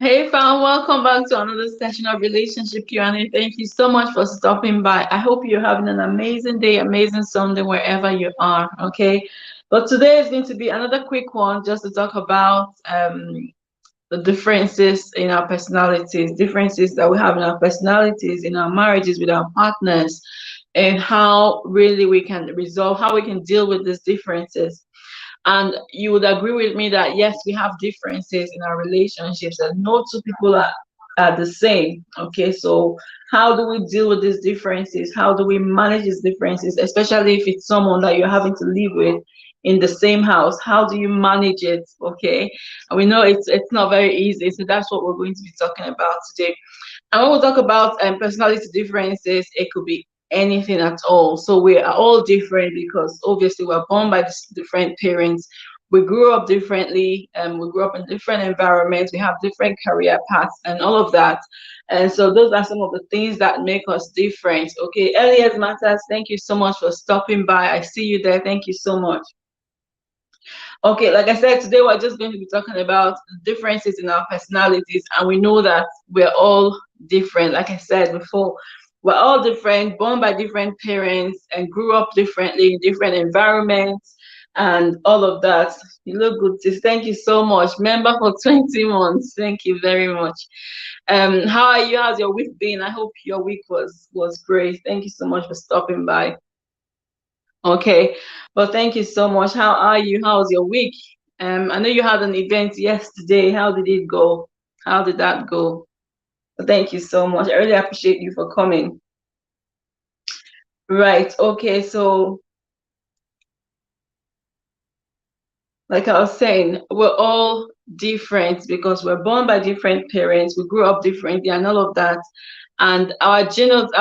Hey fam, welcome back to another session of Relationship Q&A. Thank you so much for stopping by. I hope you're having an amazing day, amazing Sunday wherever you are, okay? But today is going to be another quick one just to talk about the differences in our personalities, differences that we have in our personalities, in our marriages with our partners, and how really we can resolve, how we can deal with these differences. And you would agree with me that yes, we have differences in our relationships, and no two people are the same. Okay, so how do we deal with these differences? How do we manage these differences, especially if it's someone that you're having to live with in the same house? How do you manage it? Okay, and we know it's not very easy, so that's what we're going to be talking about today. And when we talk about personality differences, it could be anything at all. So we are all different because obviously we're born by different parents. We grew up differently, and we grew up in different environments. We have different career paths and all of that. And so those are some of the things that make us different. Okay, Elias Matters, thank you so much for stopping by. I see you there. Thank you so much. Okay, like I said, today we're just going to be talking about differences in our personalities, and we know that we're all different. Like I said before, we're all different, born by different parents, and grew up differently in different environments, and all of that. You look good, sis. Thank you so much. Member for 20 months. Thank you very much. How are you? How's your week been? I hope your week was great. Thank you so much for stopping by. Okay, well, thank you so much. How are you? How's your week? I know you had an event yesterday. How did it go? How did that go? Thank you so much. I really appreciate you for coming. Right. Okay. So, like I was saying, we're all different because we're born by different parents. We grew up differently and all of that. And our genetics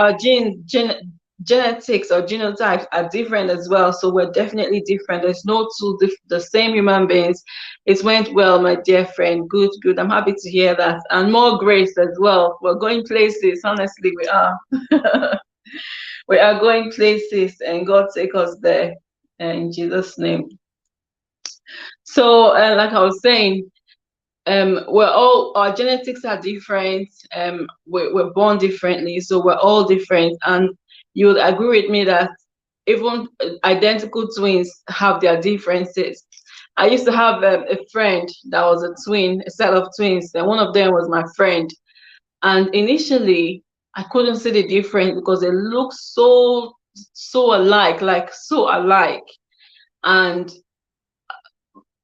or genotypes are different as well. So we're definitely different. There's no the same human beings. It went well, my dear friend. Good, good. I'm happy to hear that. And more grace as well. We're going places. Honestly, we are. We are going places, and God take us there. In Jesus' name. So, like I was saying, we're all our genetics are different. We're born differently, so we're all different. And you would agree with me that even identical twins have their differences. I used to have a friend that was a twin, a set of twins, and one of them was my friend. And initially, I couldn't see the difference because they look so alike, like so alike. And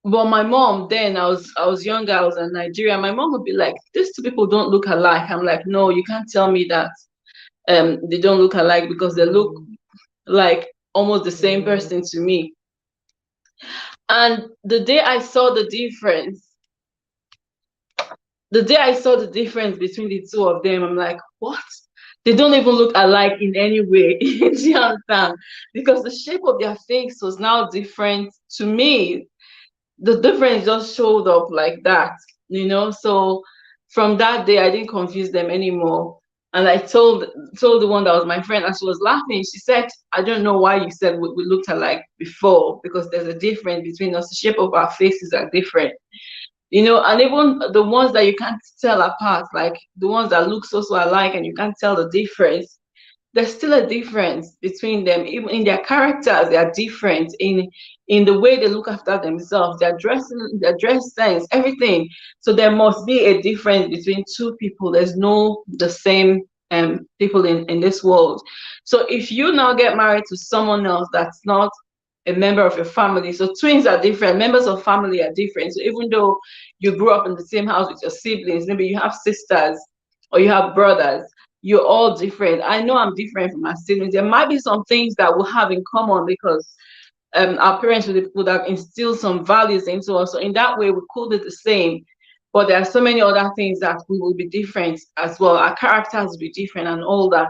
but my mom, then I was younger, I was in Nigeria. My mom would be like, "These two people don't look alike." I'm like, "No, you can't tell me that they don't look alike because they look like almost the same person to me." And the day I saw the difference between the two of them, I'm like, "What? They don't even look alike in any way." Do you understand? Because the shape of their face was now different to me. The difference just showed up like that. So from that day I didn't confuse them anymore. And I told the one that was my friend, and she was laughing. She said, "I don't know why you said we looked alike before, because there's a difference between us. The shape of our faces are different. And even the ones that you can't tell apart, like the ones that look so alike and you can't tell the difference, there's still a difference between them. Even in their characters, they are different in the way they look after themselves, their dressing, their dress sense, everything. So there must be a difference between two people. There's no the same people in this world. So if you now get married to someone else that's not a member of your family, so twins are different, members of family are different. So even though you grew up in the same house with your siblings, maybe you have sisters or you have brothers, you're all different. I know I'm different from my siblings. There might be some things that we'll have in common because our parents would have instilled some values into us. So in that way, we could be the same. But there are so many other things that we will be different as well. Our characters will be different and all that.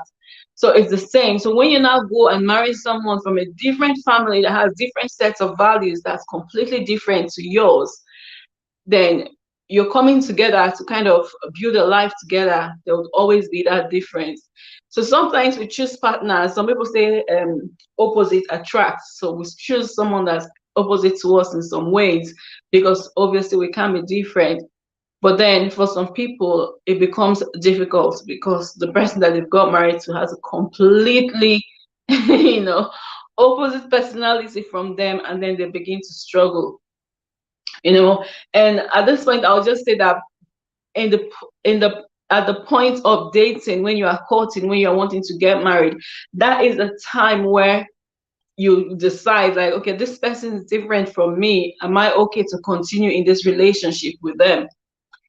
So it's the same. So when you now go and marry someone from a different family that has different sets of values that's completely different to yours, then you're coming together to kind of build a life together. There would always be that difference. So sometimes we choose partners. Some people say opposite attracts. So we choose someone that's opposite to us in some ways because obviously we can be different. But then for some people, it becomes difficult because the person that they've got married to has a completely, you know, opposite personality from them, and then they begin to struggle, you know. And at this point, I'll just say that in the at the point of dating, when you are courting, when you are wanting to get married, that is a time where you decide, like, okay, this person is different from me. Am I okay to continue in this relationship with them?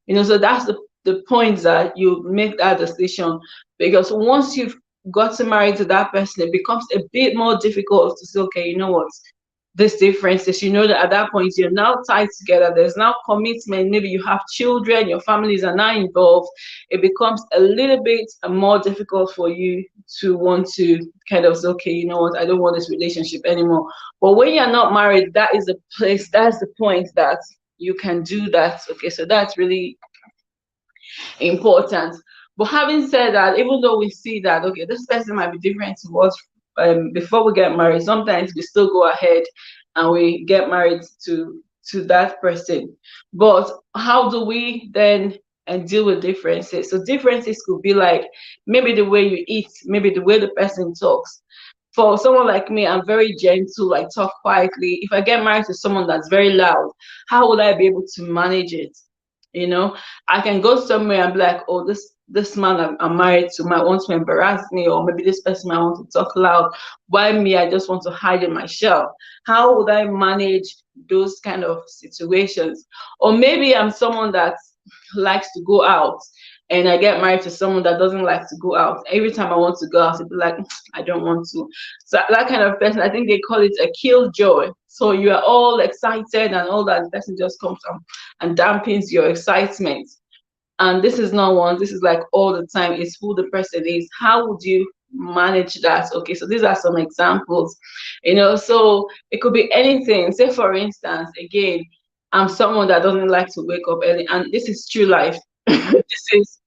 You know, so that's the point that you make that decision. Because once you've gotten married to that person, it becomes a bit more difficult to say, okay, you know what, this difference is, you know, that at that point you're now tied together, there's now commitment, maybe you have children, your families are now involved. It becomes a little bit more difficult for you to want to kind of say, okay, you know what, I don't want this relationship anymore. But when you're not married, that is the place, that's the point that you can do that. Okay, so that's really important. But having said that, even though we see that, okay, this person might be different to us before we get married, sometimes we still go ahead and we get married to that person. But how do we then deal with differences? So differences could be like maybe the way you eat, maybe the way the person talks. For someone like me, I'm very gentle, I talk quietly. If I get married to someone that's very loud, how would I be able to manage it? You know, I can go somewhere and be like, oh, this man I'm married to might want to embarrass me, or maybe this person might want to talk loud. Why me? I just want to hide in my shell. How would I manage those kind of situations? Or maybe I'm someone that likes to go out, and I get married to someone that doesn't like to go out. Every time I want to go out, it'd be like, I don't want to. So that kind of person, I think they call it a killjoy. So you are all excited and all that, the person just comes and dampens your excitement. And this is not one, this is like all the time, it's who the person is. How would you manage that? Okay, so these are some examples, you know. So it could be anything. Say for instance, again, I'm someone that doesn't like to wake up early, and this is true life. This is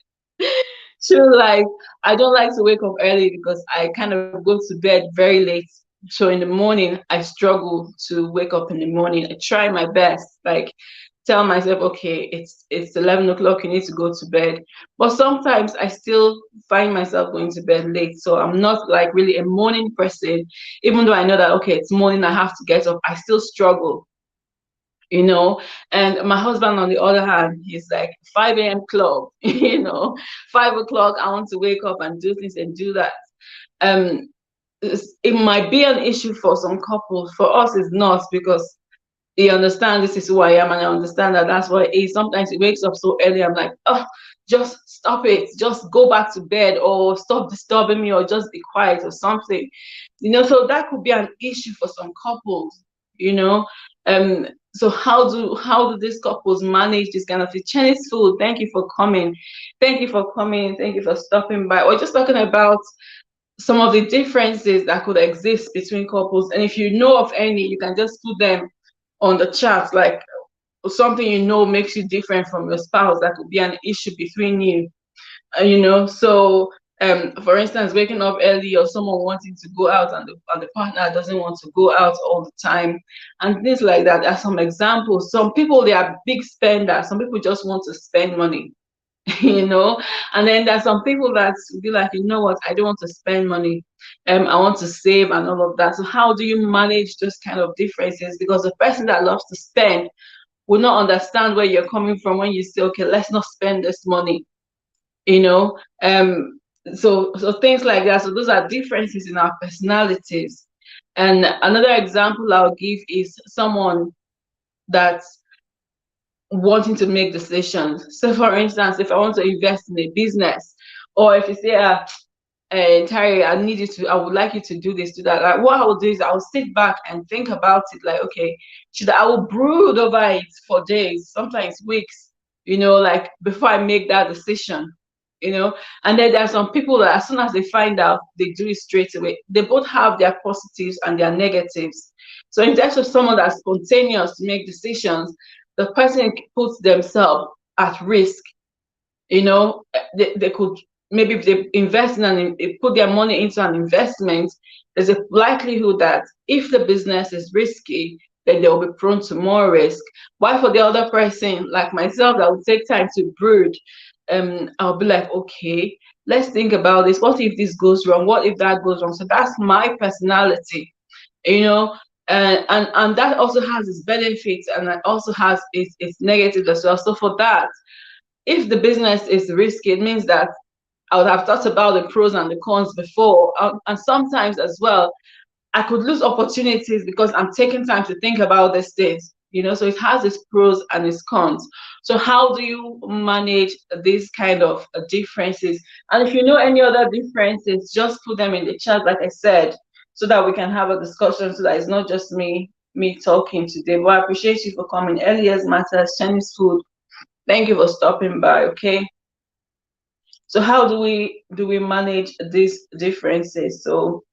true life. I don't like to wake up early because I kind of go to bed very late. So in the morning, I struggle to wake up in the morning. I try my best, like tell myself, okay, it's 11 o'clock, you need to go to bed. But sometimes I still find myself going to bed late. So I'm not like really a morning person. Even though I know that, okay, it's morning, I have to get up, I still struggle, you know. And my husband, on the other hand, he's like 5 a.m. club, you know, 5 o'clock, I want to wake up and do this and do that. Um, it might be an issue for some couples. For us, it's not, because he understands this is who I am, and I understand that that's what it is. Sometimes he wakes up so early, I'm like, oh, just stop it, just go back to bed, or stop disturbing me, or just be quiet, or something, you know. So that could be an issue for some couples, you know. Um, so how do these couples manage this kind of thing? Chinese food, thank you for coming. Thank you for coming. Thank you for stopping by. We're just talking about some of the differences that could exist between couples. And if you know of any, you can just put them on the chat, like something you know makes you different from your spouse that could be an issue between you. You know, so for instance, waking up early, or someone wanting to go out, and the partner doesn't want to go out all the time, and things like that are some examples. Some people, they are big spenders. Some people just want to spend money. You know. And then there's some people that will be like, you know what, I don't want to spend money, I want to save and all of that. So how do you manage those kind of differences? Because the person that loves to spend will not understand where you're coming from when you say, okay, let's not spend this money, you know. So things like that. So those are differences in our personalities. And another example I'll give is someone that's wanting to make decisions. So for instance, if I want to invest in a business, or if you say, Terry, I would like you to do this, do that. Like, what I will do is I will sit back and think about it, like, okay, I will brood over it for days, sometimes weeks, you know, like before I make that decision, you know. And then there are some people that as soon as they find out, they do it straight away. They both have their positives and their negatives. So in terms of someone that's spontaneous to make decisions, the person puts themselves at risk, you know. They could, maybe if they invest in they put their money into an investment, there's a likelihood that if the business is risky, then they'll be prone to more risk. Why for the other person, like myself, that would take time to brood, I'll be like, okay, let's think about this. What if this goes wrong? What if that goes wrong? So that's my personality, you know. And that also has its benefits, and it also has its negatives as well. So for that, if the business is risky, it means that I would have thought about the pros and the cons before. And sometimes as well, I could lose opportunities because I'm taking time to think about these things, you know. So it has its pros and its cons. So how do you manage these kind of differences? And if you know any other differences, just put them in the chat, like I said, so that we can have a discussion, so that it's not just me talking today. But I appreciate you for coming. Elias Matters, Chinese food. Thank you for stopping by. Okay. So how do we manage these differences? So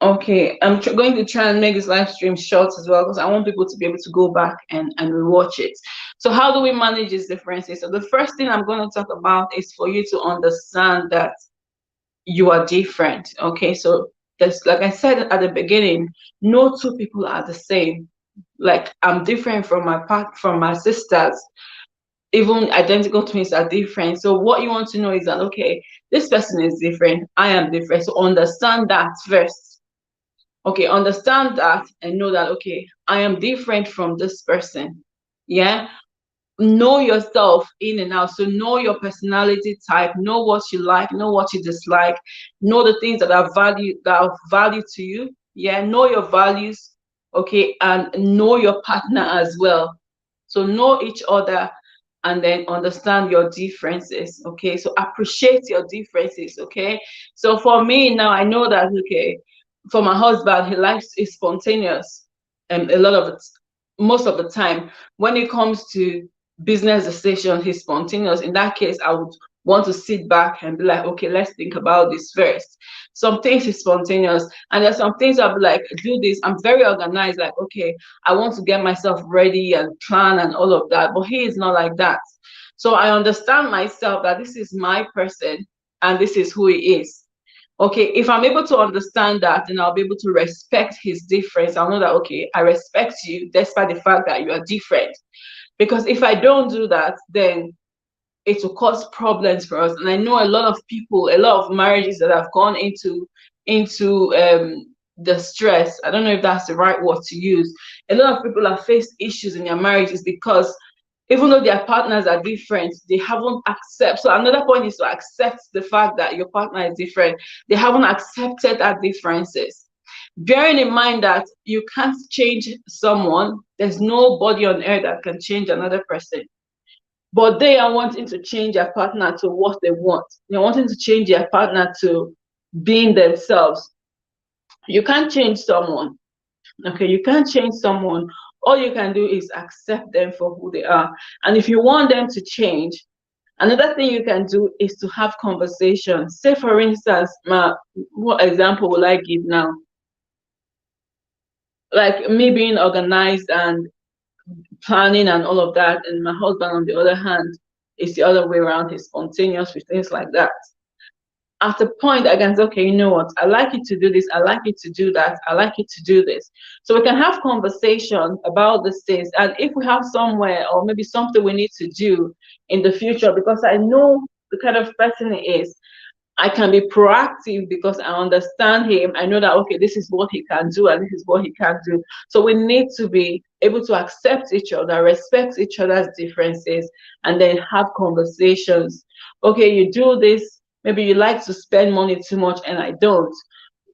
okay, I'm going to try and make this live stream short as well, because I want people to be able to go back and rewatch it. So how do we manage these differences? So the first thing I'm going to talk about is for you to understand that you are different. Okay, so that's, like I said at the beginning, no two people are the same. Like, I'm different from my sisters. Even identical twins are different. So what you want to know is that, okay, this person is different, I am different. So understand that first. Okay, understand that and know that, okay, I am different from this person. Yeah. Know yourself in and out. So know your personality type, know what you like, know what you dislike, know the things that are value to you. Yeah, know your values. Okay, and know your partner as well. So know each other, and then understand your differences. Okay, so appreciate your differences. Okay, so for me now, I know that, okay, for my husband, he likes is spontaneous, and a lot of it, most of the time, when it comes to business decision, he's spontaneous. In that case, I would want to sit back and be like, okay, let's think about this first. Some things is spontaneous, and there's some things I'll be like, do this. I'm very organized, like, okay, I want to get myself ready and plan and all of that. But he is not like that. So I understand myself that this is my person and this is who he is. Okay, if I'm able to understand that, then I'll be able to respect his difference. I'll know that, okay, I respect you despite the fact that you are different. Because if I don't do that, then it will cause problems for us. And I know a lot of people, a lot of marriages that have gone into the stress. I don't know if that's the right word to use. A lot of people have faced issues in their marriages because even though their partners are different, they haven't accepted. So another point is to accept the fact that your partner is different. They haven't accepted our differences. Bearing in mind that you can't change someone, there's nobody on earth that can change another person. But they are wanting to change their partner to what they want. They're wanting to change their partner to being themselves. You can't change someone. Okay, you can't change someone. All you can do is accept them for who they are. And if you want them to change, another thing you can do is to have conversations. Say, for instance, what example will I give now? Like me being organized and planning and all of that, and my husband, on the other hand, is the other way around. He's spontaneous with things like that. At a point, I can say, okay, you know what? I like you to do this. I like you to do that. I like you to do this. So we can have conversation about these things. And if we have somewhere or maybe something we need to do in the future, because I know the kind of person he is, I can be proactive because I understand him. I know that, okay, this is what he can do and this is what he can't do. So we need to be able to accept each other, respect each other's differences, and then have conversations. Okay, you do this, maybe you like to spend money too much and I don't.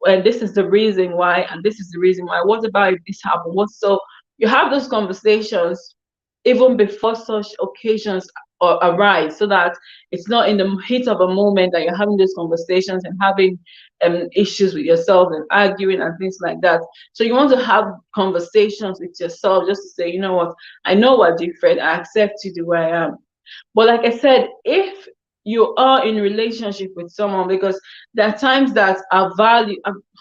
And this is the reason why, and this is the reason why. What about if this happens? What so you have those conversations even before such occasions arise, so that it's not in the heat of a moment that you're having these conversations and having issues with yourself and arguing and things like that. So you want to have conversations with yourself just to say, you know what, I know we're different, I accept you the way I am. But like I said, if you are in relationship with someone, because there are times that our value,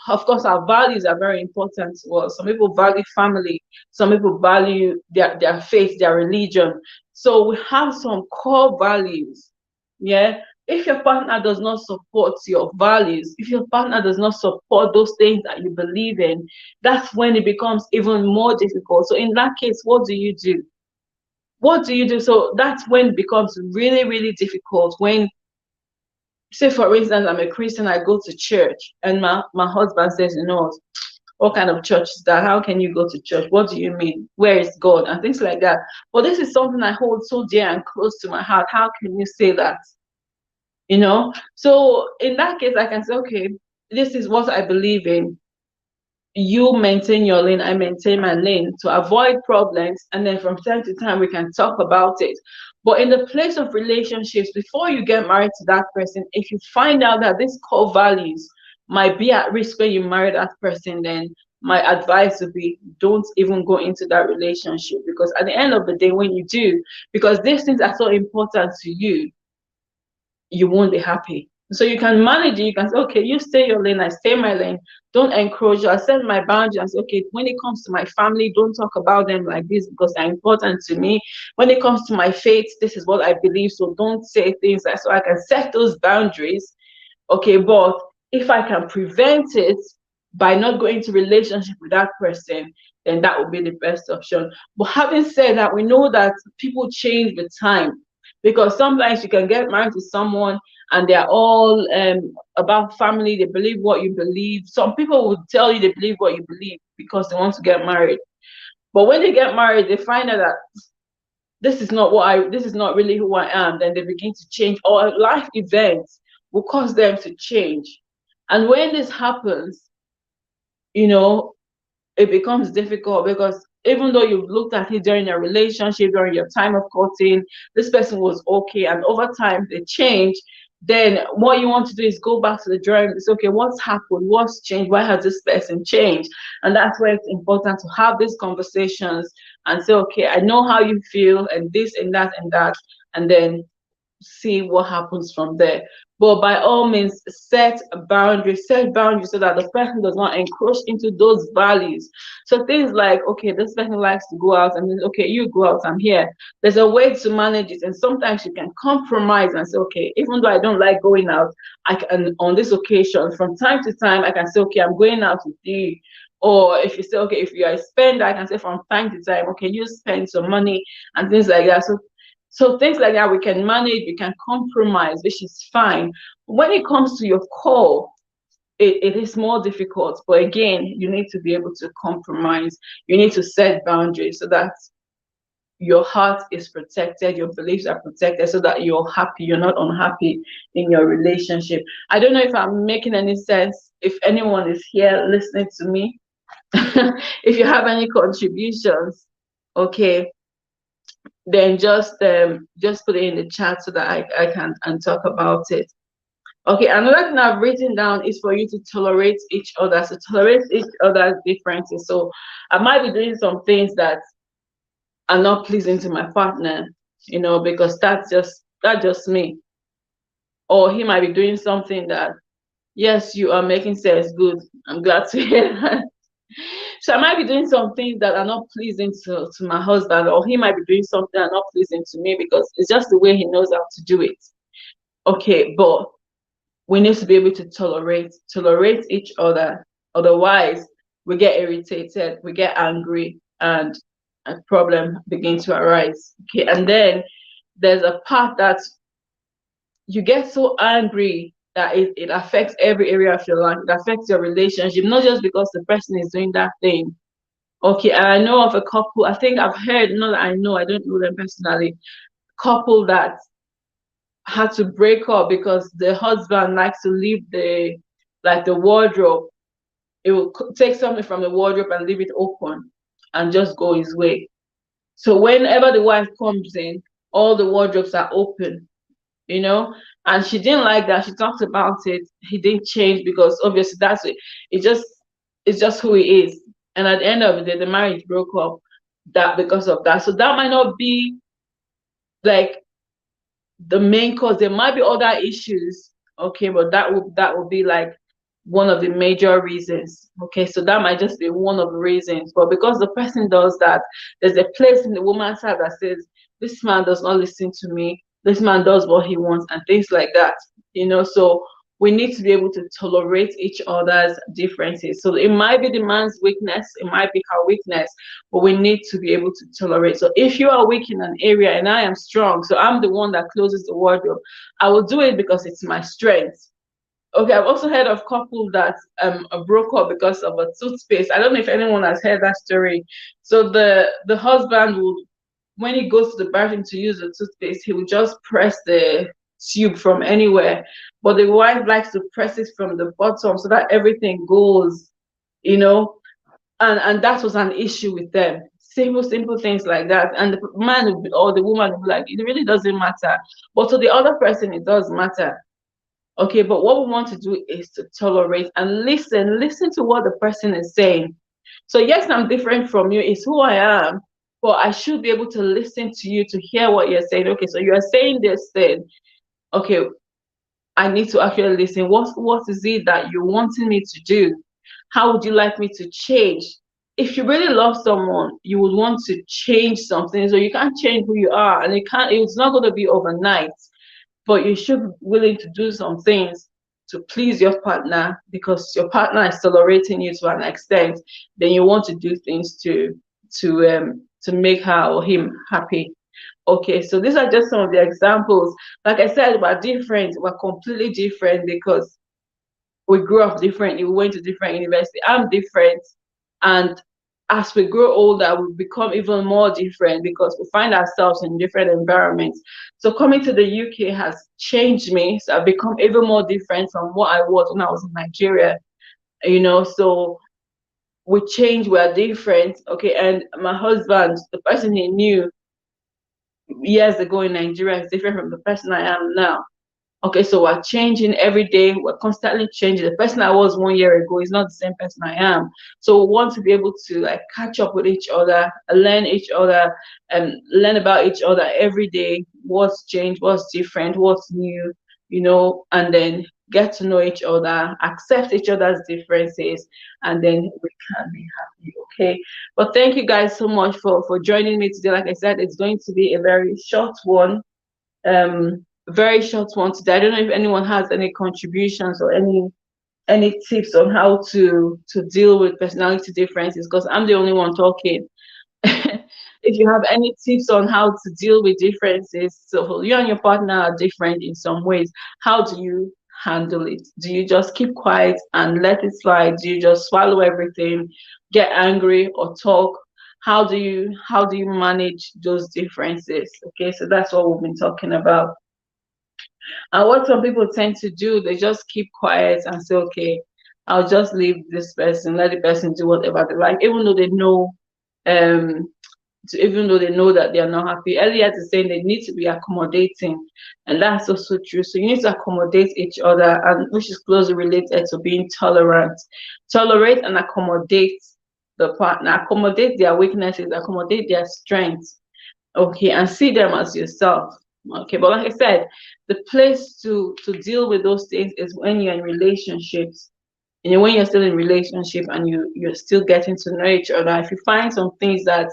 of course, our values are very important to us. Some people value family, some people value their faith, their religion. So we have some core values, yeah, if your partner does not support your values, if your partner does not support those things that you believe in, that's when it becomes even more difficult. So in that case, what do you do? What do you do? So that's when it becomes really, really difficult. When, say for instance, I'm a Christian, I go to church, and my husband says, you know, what kind of church is that? How can you go to church? What do you mean? Where is God? And things like that. But this is something I hold so dear and close to my heart. How can you say that? You know? So in that case, I can say, okay, this is what I believe in. You maintain your lane, I maintain my lane to avoid problems. And then from time to time, we can talk about it. But in the place of relationships, before you get married to that person, if you find out that these core values might be at risk when you marry that person, then my advice would be don't even go into that relationship, because at the end of the day, when you do, because these things are so important to you, you won't be happy. So you can manage it. You can say, okay, you stay your lane, I stay my lane. Don't encroach. I set my boundaries and say, okay, when it comes to my family, don't talk about them like this because they're important to me. When it comes to my faith, this is what I believe. So don't say things like, so I can set those boundaries. Okay, but if I can prevent it by not going into relationship with that person, then that would be the best option. But having said that, we know that people change with time, because sometimes you can get married to someone and they're all about family. They believe what you believe. Some people will tell you they believe what you believe because they want to get married. But when they get married, they find out that this is not really who I am. Then they begin to change, or life events will cause them to change. And when this happens, you know, it becomes difficult, because even though you've looked at it during your relationship, during your time of courting, this person was okay, and over time they change, then what you want to do is go back to the drawing board. It's okay, what's happened? What's changed? Why has this person changed? And that's where it's important to have these conversations and say, okay, I know how you feel, and this and that, and then see what happens from there. But by all means, set boundaries so that the person does not encroach into those values. So things like, okay, this person likes to go out, and then, okay, you go out, I'm here. There's a way to manage it. And sometimes you can compromise and say, okay, even though I don't like going out, I can, on this occasion, from time to time, I can say, okay, I'm going out with you. Or if you say, okay, if you are a spender, I can say from time to time, okay, you spend some money and things like that. So things like that we can manage, we can compromise, which is fine. When it comes to your core, it is more difficult. But again, you need to be able to compromise. You need to set boundaries so that your heart is protected, your beliefs are protected, so that you're happy, you're not unhappy in your relationship. I don't know if I'm making any sense. If anyone is here listening to me, if you have any contributions, okay, then just put it in the chat so that I can and talk about it. Okay, another thing I've written down is for you to tolerate each other. So tolerate each other's differences. So I might be doing some things that are not pleasing to my partner, because that's just me. Or he might be doing something that, yes, you are making sense. Good. I'm glad to hear that. So I might be doing some things that are not pleasing to my husband, or he might be doing something that are not pleasing to me, because it's just the way he knows how to do it. Okay, but we need to be able to tolerate each other. Otherwise, we get irritated, we get angry, and a problem begins to arise. Okay, and then there's a part that you get so angry that it affects every area of your life. It affects your relationship, not just because the person is doing that thing. Okay, and I know of a couple, I think I've heard, not that I know, I don't know them personally, couple that had to break up because the husband likes to leave the wardrobe. It will take something from the wardrobe and leave it open and just go his way. So whenever the wife comes in, all the wardrobes are open, and she didn't like that. She talked about it. He didn't change because obviously that's it. It's just who he is. And at the end of the day, the marriage broke up that because of that. So that might not be like the main cause. There might be other issues, okay, but that would be like one of the major reasons. Okay, so that might just be one of the reasons. But because the person does that, there's a place in the woman's heart that says, this man does not listen to me. this man does what he wants and things like that, so we need to be able to tolerate each other's differences. So it might be the man's weakness, it might be her weakness, but we need to be able to tolerate. So if you are weak in an area and I am strong, so I'm the one that closes the wardrobe, I will do it because it's my strength. Okay, I've also heard of couples that broke up because of a toothpaste. I don't know if anyone has heard that story. So the husband will, when he goes to the bathroom to use the toothpaste, he will just press the tube from anywhere. But the wife likes to press it from the bottom so that everything goes, you know. And that was an issue with them. Simple things like that. And the man would be, or the woman would be like, it really doesn't matter. But to the other person, it does matter. Okay, but what we want to do is to tolerate and listen to what the person is saying. So yes, I'm different from you, it's who I am, but I should be able to listen to you to hear what you're saying. Okay, so you're saying this thing. Okay, I need to actually listen. What is it that you're wanting me to do? How would you like me to change? If you really love someone, you would want to change something. So you can't change who you are, and it's not going to be overnight, but you should be willing to do some things to please your partner, because your partner is tolerating you to an extent. Then you want to do things to make her or him happy. Okay, so these are just some of the examples. Like I said, we're different. We're completely different because we grew up differently. We went to different university. I'm different, and as we grow older, we become even more different because we find ourselves in different environments. So coming to the UK has changed me. So I've become even more different from what I was when I was in Nigeria. So we change. We are different. Okay, and my husband, the person he knew years ago in Nigeria, is different from the person I am now. Okay, so we're changing every day. We're constantly changing. The person I was 1 year ago is not the same person I am. So we want to be able to like catch up with each other, learn each other, and learn about each other every day. What's changed, what's different, what's new, and then get to know each other, accept each other's differences, and then we can be happy. Okay. But thank you guys so much for joining me today. Like I said, it's going to be a very short one. Very short one today. I don't know if anyone has any contributions or any tips on how to deal with personality differences, because I'm the only one talking. If you have any tips on how to deal with differences, so you and your partner are different in some ways, how do you handle it? Do you just keep quiet and let it slide? Do you just swallow everything, get angry, or talk? How do you manage those differences? Okay, so that's what we've been talking about. And what some people tend to do, they just keep quiet and say, okay, I'll just leave this person, let the person do whatever they like, even though they know, um, even though they know that they are not happy. Earlier to saying they need to be accommodating, and that's also true. So you need to accommodate each other, and which is closely related to being tolerant. Tolerate and accommodate the partner, accommodate their weaknesses, accommodate their strengths, okay, and see them as yourself. Okay, but like I said, the place to deal with those things is when you're in relationships. When you're still in relationship and you're still getting to know each other, if you find some things that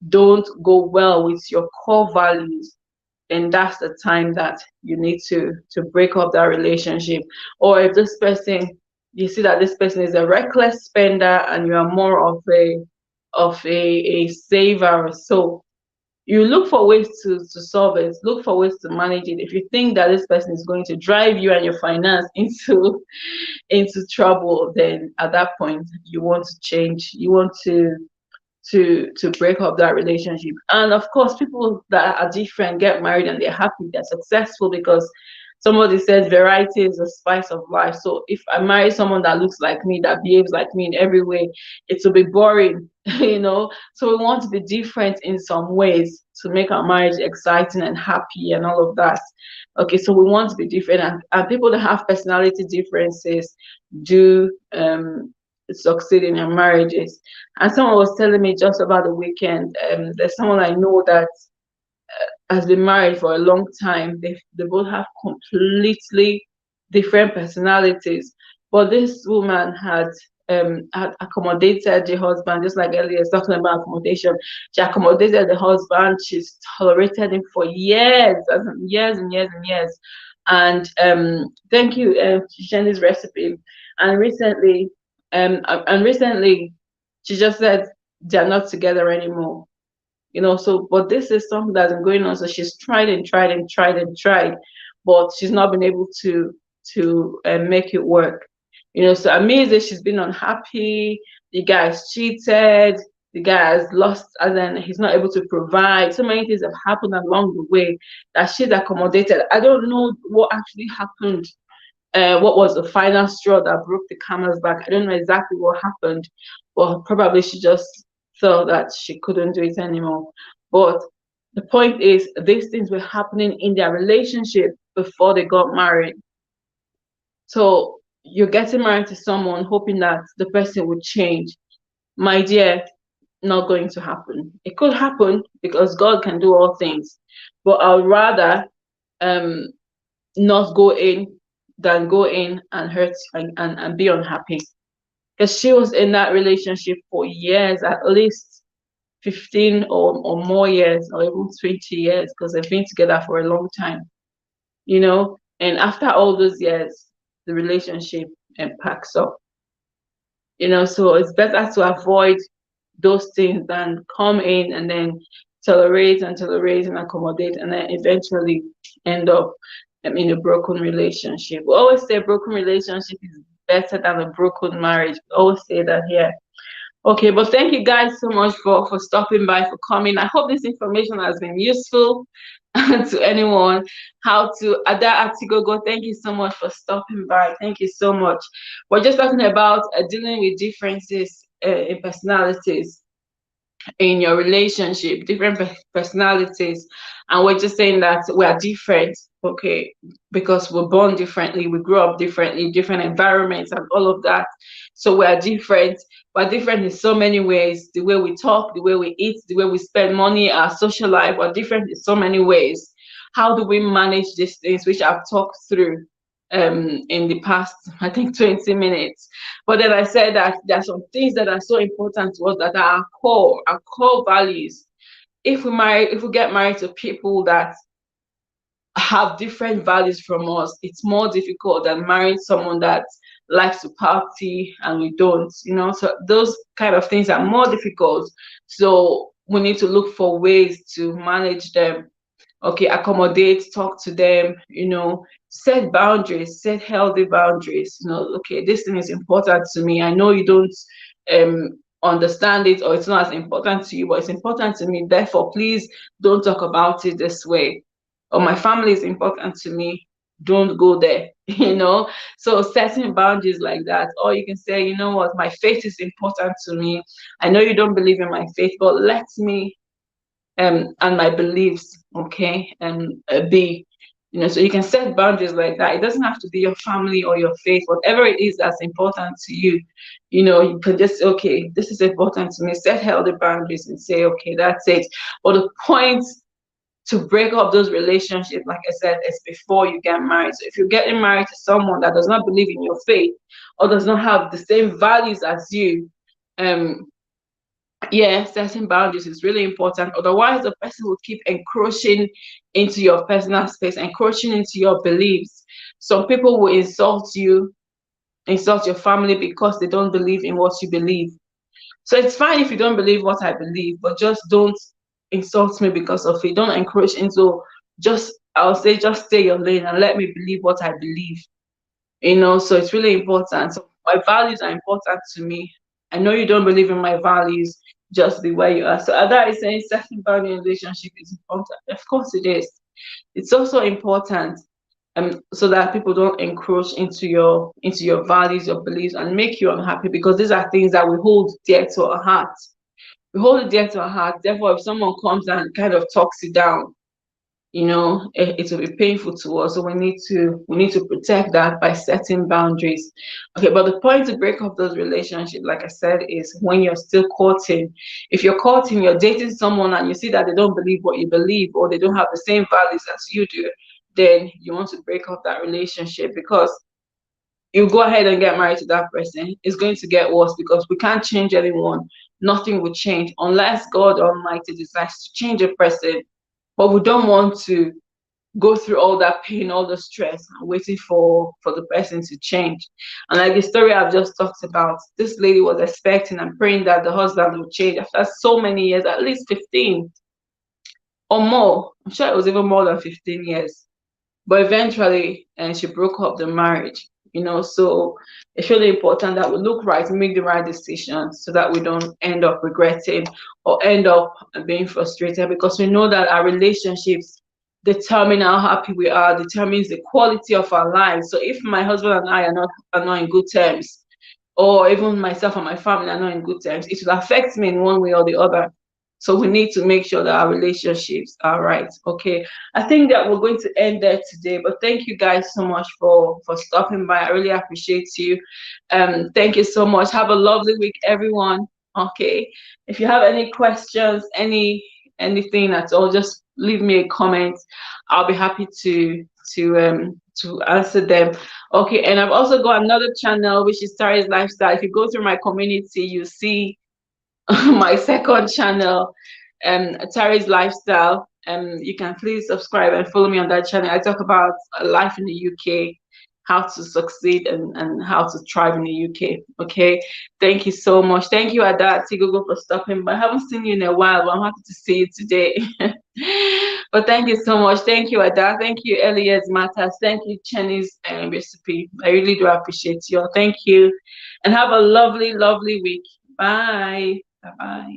don't go well with your core values, then that's the time that you need to break up that relationship. Or if this person, you see that this person is a reckless spender and you are more of a saver, so you look for ways to solve it, look for ways to manage it. If you think that this person is going to drive you and your finance into trouble, then at that point you want to change, you want to break up that relationship. And of course, people that are different get married and they're happy, they're successful, because somebody said variety is the spice of life. So if I marry someone that looks like me, that behaves like me in every way, it will be boring. So we want to be different in some ways to make our marriage exciting and happy and all of that. Okay, so we want to be different, and people that have personality differences do succeed in their marriages. And someone was telling me just about the weekend, there's someone I know that has been married for a long time. They both have completely different personalities, but this woman had accommodated the husband, just like earlier talking about accommodation. She accommodated the husband. She's tolerated him for years, as in years and years and years. And thank you for sharing this recipe. And recently, she just said they're not together anymore. So but this is something that's been going on. So she's tried and tried and tried and tried, but she's not been able to make it work. So amazing, she's been unhappy. The guy's cheated. The guy has lost, and then he's not able to provide. So many things have happened along the way that she's accommodated. I don't know what actually happened. What was the final straw that broke the camel's back? I don't know exactly what happened, but probably she just felt that she couldn't do it anymore. But the point is, these things were happening in their relationship before they got married. So you're getting married to someone hoping that the person would change. My dear, not going to happen. It could happen because God can do all things, but I'd rather not go in than go in and hurt and be unhappy. Because she was in that relationship for years, at least 15 or more years, or even 20 years, because they've been together for a long time. And after all those years, the relationship packs up. So it's better to avoid those things than come in and then tolerate and tolerate and accommodate, and then eventually end up in a broken relationship. We always say a broken relationship is better than a broken marriage. We always say that here. Okay, but thank you guys so much for stopping by, for coming. I hope this information has been useful to anyone. How to Ada Atigogo, thank you so much for stopping by. Thank you so much. We're just talking about dealing with differences in personalities in your relationship, different personalities, and we're just saying that we are different, okay, because we're born differently, we grew up differently, different environments and all of that. So we are different. We're different in so many ways. The way we talk, the way we eat, the way we spend money, our social life, we're different in so many ways. How do we manage these things, which I've talked through in the past, I think, 20 minutes. But then I said that there are some things that are so important to us, that are our core values. If we get married to people that have different values from us, it's more difficult than marrying someone that likes to party and we don't. So those kind of things are more difficult. So we need to look for ways to manage them. Okay, accommodate, talk to them, set boundaries, set healthy boundaries. Okay, this thing is important to me. I know you don't understand it, or it's not as important to you, but it's important to me. Therefore, please don't talk about it this way. Or my family is important to me. Don't go there. So setting boundaries like that. Or you can say, you know what, my faith is important to me. I know you don't believe in my faith, but let me and my beliefs, okay, and be, so you can set boundaries like that. It doesn't have to be your family or your faith, whatever it is that's important to you. You can just say, okay, this is important to me. Set healthy boundaries and say, okay, that's it. But the point to break up those relationships, like I said, is before you get married. So if you're getting married to someone that does not believe in your faith or does not have the same values as you, setting boundaries is really important. Otherwise, the person will keep encroaching into your personal space, encroaching into your beliefs. Some people will insult you, insult your family because they don't believe in what you believe. So it's fine if you don't believe what I believe, but just don't insult me because of it. Don't encroach into, I'll say, just stay your lane and let me believe what I believe. So it's really important. So my values are important to me. I know you don't believe in my values, just be where you are. So Ada is saying setting boundary in relationship is important. Of course it is. It's also important so that people don't encroach into your values, your beliefs, and make you unhappy, because these are things that we hold dear to our hearts. We hold it dear to our heart. Therefore, if someone comes and kind of talks it down, it will be painful to us. So we need to protect that by setting boundaries. Okay, but the point to break up those relationships, like I said, is when you're still courting. If you're courting, you're dating someone and you see that they don't believe what you believe, or they don't have the same values as you do, then you want to break up that relationship, because you go ahead and get married to that person, it's going to get worse because we can't change anyone. Nothing will change unless God Almighty decides to change a person. But we don't want to go through all that pain, all the stress, and waiting for the person to change. And like the story I've just talked about, this lady was expecting and praying that the husband would change after so many years, at least 15 or more. I'm sure it was even more than 15 years. But eventually, and she broke up the marriage. So it's really important that we look right, make the right decisions so that we don't end up regretting or end up being frustrated, because we know that our relationships determine how happy we are, determines the quality of our lives. So if my husband and I are not in good terms, or even myself and my family are not in good terms, it will affect me in one way or the other. So we need to make sure that our relationships are right. Okay. I think that we're going to end there today. But thank you guys so much for stopping by. I really appreciate you. Thank you so much. Have a lovely week, everyone. Okay. If you have any questions, anything at all, just leave me a comment. I'll be happy to answer them. Okay, and I've also got another channel which is Tari's Lifestyle. If you go through my community, you see my second channel, Tari's Lifestyle. You can please subscribe and follow me on that channel. I talk about life in the UK, how to succeed and how to thrive in the UK. Okay, thank you so much. Thank you, Adati Google, for stopping by. I haven't seen you in a while, but I'm happy to see you today. But thank you so much. Thank you, Ada. Thank you, Elias Matters. Thank you, Chinese Recipe. I really do appreciate you all. Thank you. And have a lovely, lovely week. Bye. Bye-bye.